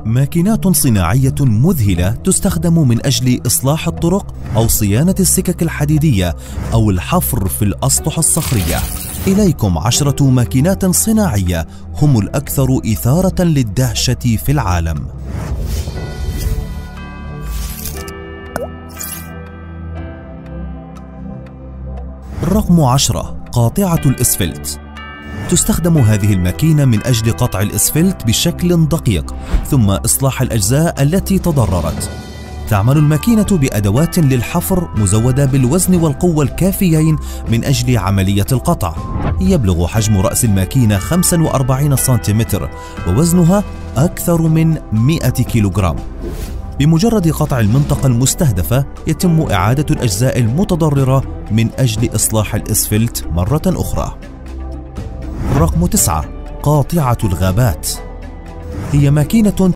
ماكينات صناعية مذهلة تستخدم من أجل إصلاح الطرق أو صيانة السكك الحديدية أو الحفر في الأسطح الصخرية. إليكم 10 ماكينات صناعية هم الأكثر إثارة للدهشة في العالم. رقم 10: قاطعة الإسفلت. تستخدم هذه الماكينة من أجل قطع الإسفلت بشكل دقيق ثم إصلاح الأجزاء التي تضررت. تعمل الماكينة بأدوات للحفر مزودة بالوزن والقوة الكافيين من أجل عملية القطع. يبلغ حجم رأس الماكينة 45 سنتيمتر ووزنها أكثر من 100 كيلوغرام. بمجرد قطع المنطقة المستهدفة يتم إعادة الأجزاء المتضررة من أجل إصلاح الإسفلت مرة أخرى. رقم 9: قاطعة الغابات. هي ماكينة